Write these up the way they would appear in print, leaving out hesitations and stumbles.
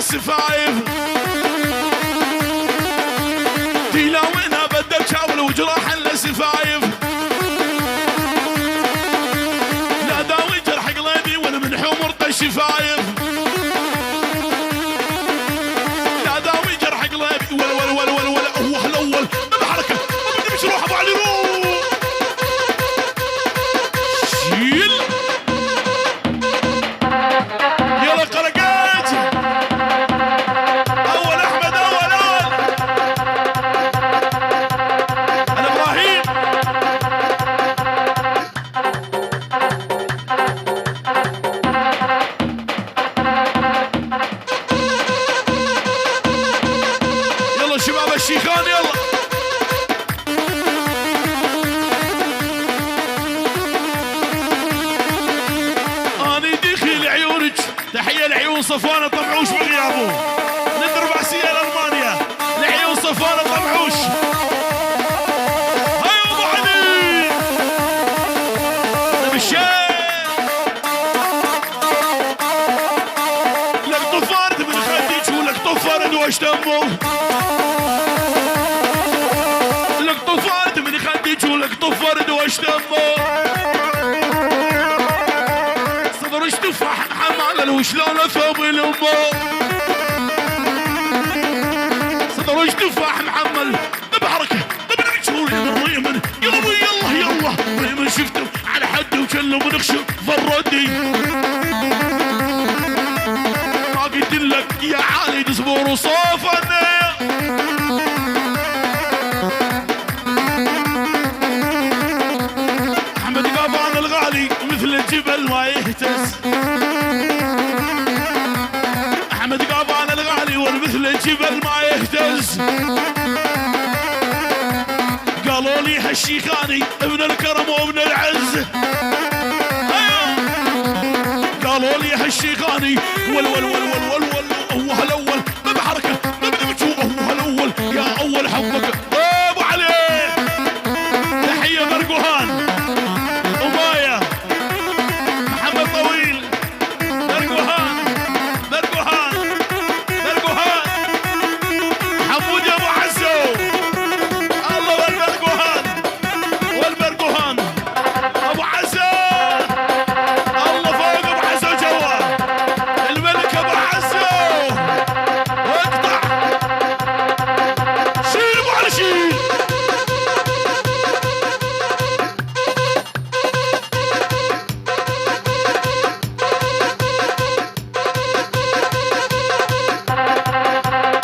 السفايف تلاوينا بدل شاول وجراح السفايف لا داوي جرح قلبي وانا من حمرته الشفايف لا داوي جرح قلبي ولا هو الاول بحركه ما بدي مش روح ابو علي روح شيل يلا قرقات اول احمد اول انا ابراهيم يلا شباب الشيخان يلا اني دخل عيونك تحيه لعيون صفوان طمعوش بغيابه ندرب عسيه لالمانيا لعيون صفوان طمعوش هاي ابو علي نبي الشيخ لك طفرت من خديك ولك طفرت واش دمه لك طفرت من خديك ولك طفرت واش دمه صدرش تفاح محمل وشلون ثوب الامه صدرش تفاح محمل بحركه تبي تشوف الريمن يلا ريمن شفته على حد وكله منخشف فردي ما قلت لك يا علي تصبر وصافنا احمد قابان الغالي مثل الجبل ما يهتز احمد قابان الغالي والمثل الجبل ما يهتز قالوا لي هالشيخاني ابن الكرم وابن العز قالوا لي هالشيخاني هو هالاول ما بحركه ما بدي بتشوف هو هالاول يا اول حبك ابو علي تحيه مرقوهان ومايا محمد طويل مرقوهان حمود يا ابو عزو الله والمرقوهان ابو عزو الله فوق ابو عزو جوا الملك ابو عزو واقطع شيل ابو علي شيل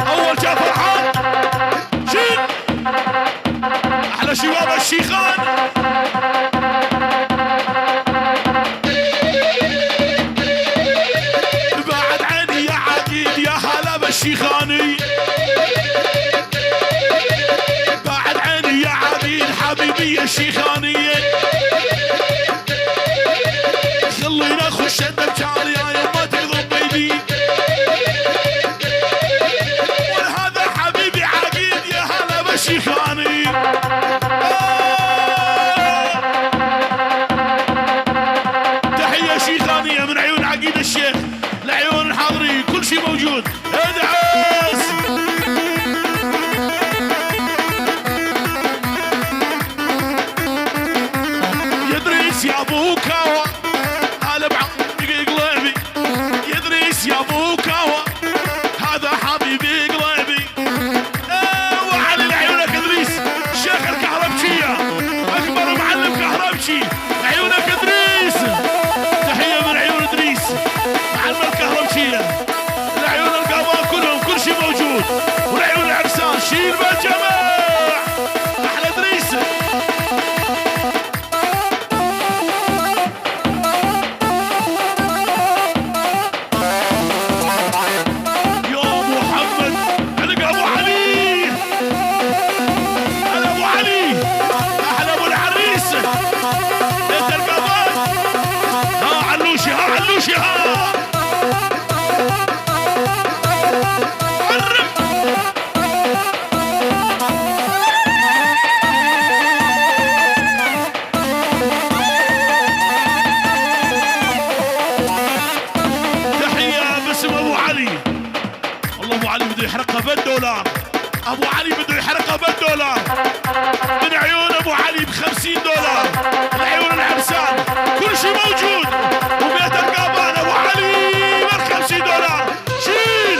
اول جاء فرحان شيل احلى شباب الشيخان بعد عيني يا عقيد يا هلا بالشيخاني بعد عيني يا عقيد حبيبي الشيخانية خلينا نخش الدبجال يا يما تقضب بيدي وهذا حبيبي عقيد يا هلا بالشيخاني تحية شيخانية من عيون عقيد الشيخ لعيون الحاضرين كل شيء موجود ادعس يدريس يا ابو كاوى هلا بعمري قلبي يدريس يا ابو كاوى هذا حبيبي قلبي وعلي لعيونك ادريس شيخ الكهربشيه اكبر معلم كهربشي عيونك ادريس تحيه من عيون ادريس معلم الكهربشيه العيون القضاء كلهم كل شيء موجود والعيون العرسان شيل بالجماع احلى ادريس يا محمد علق ابو علي ابو علي احلى ابو العريس انت القضاء علوشي الله بالدولار من عيون ابو علي ب$50 لعيون العرسان كل شيء موجود وبيت القابان ابو علي ب$50 شيل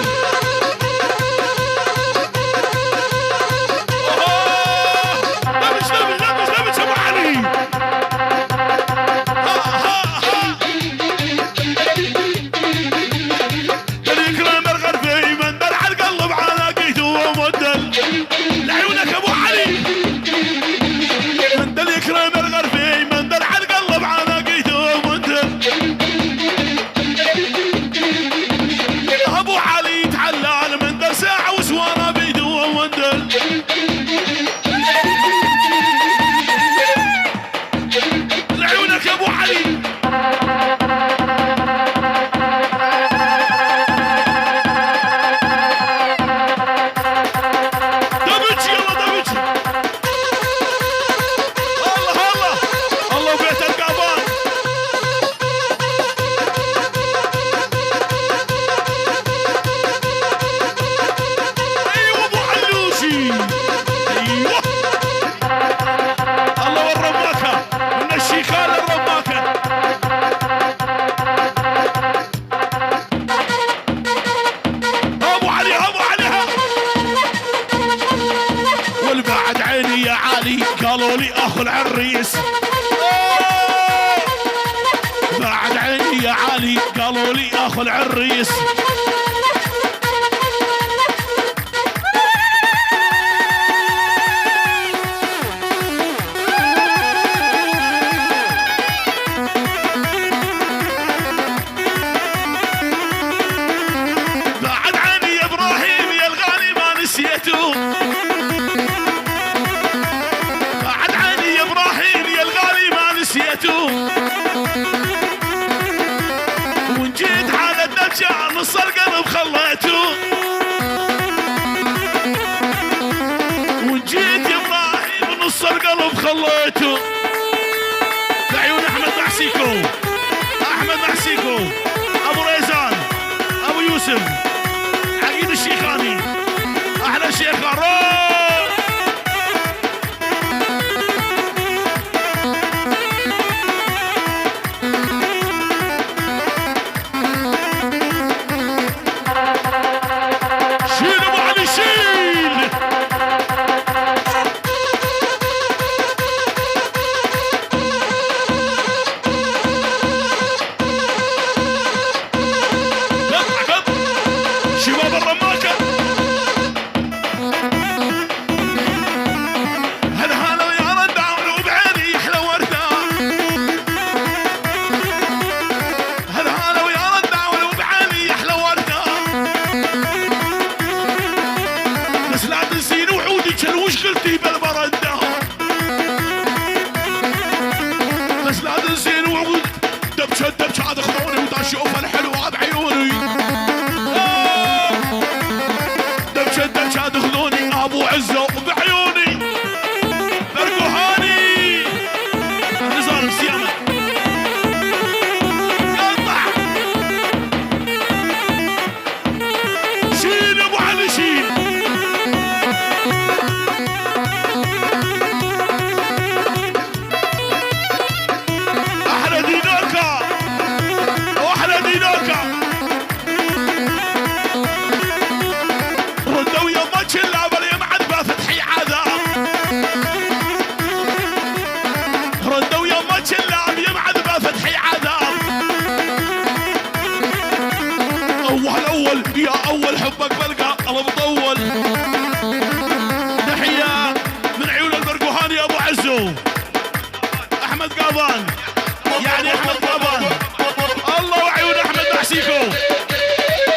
لبس ابو علي اليكرم الغربي من درع القلب علاقيته ومدل لعيونك ابو علي من اليكرم الغربي من درع القلب علاقيته ومدل ابو علي يتحلل من در ساعه وسوانه بيده ومدل لعيونك ابو علي قالوا لي اخو العريس بعد عيني يا علي قالوا لي اخو العريس بعد عيني يا ابراهيم يا الغالي ما نسيته وان جيت على الدبجة نص القلب خليته وان جيت يا ابراهيم نص القلب خليته لعيون احمد محسيكو ابو ريزان ابو يوسف عقيد الشيخاني احلى شيخ دبشة هذا خذوني وطاشوف الحلوة بعيوني دبشة هذا خذوني ابو عزة بعيوني برقوهاني نزار بسيامة قطع شيل ابو علي شيل يا اول حبك بلقى قلب طول تحية من عيون البرقوهاني ابو عزو احمد قابان يعني احمد قابان الله وعيون احمد محسيكو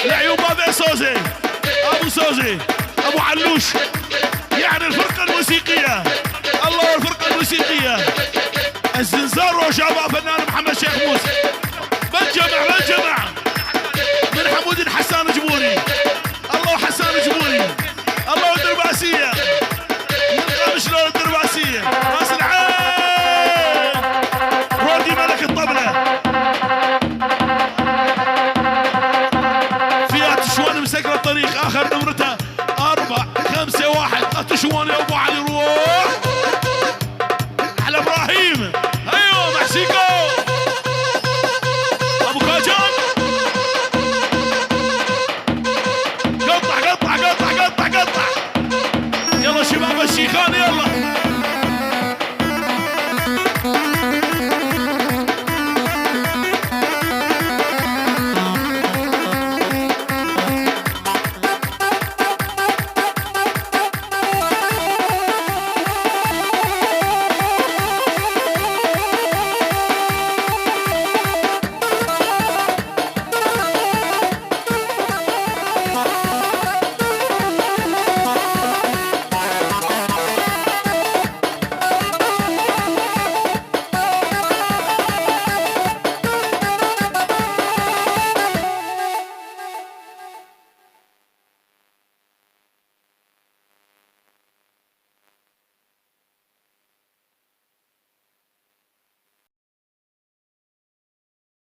لعيون بابي صوزي ابو صوزي ابو علوش يعني الفرقة الموسيقية الله الفرقة الموسيقية الزنزار وشباب فنان محمد شيخ موسى بالجمع من حمود حسان جبوري الله حسان جبوري الله الدرباسية من قام شلون الدرباسية راس العين رودي ملك الطبلة فيات شوان مسكر الطريق اخر نمرته 4 5 1 نشوان يا ابو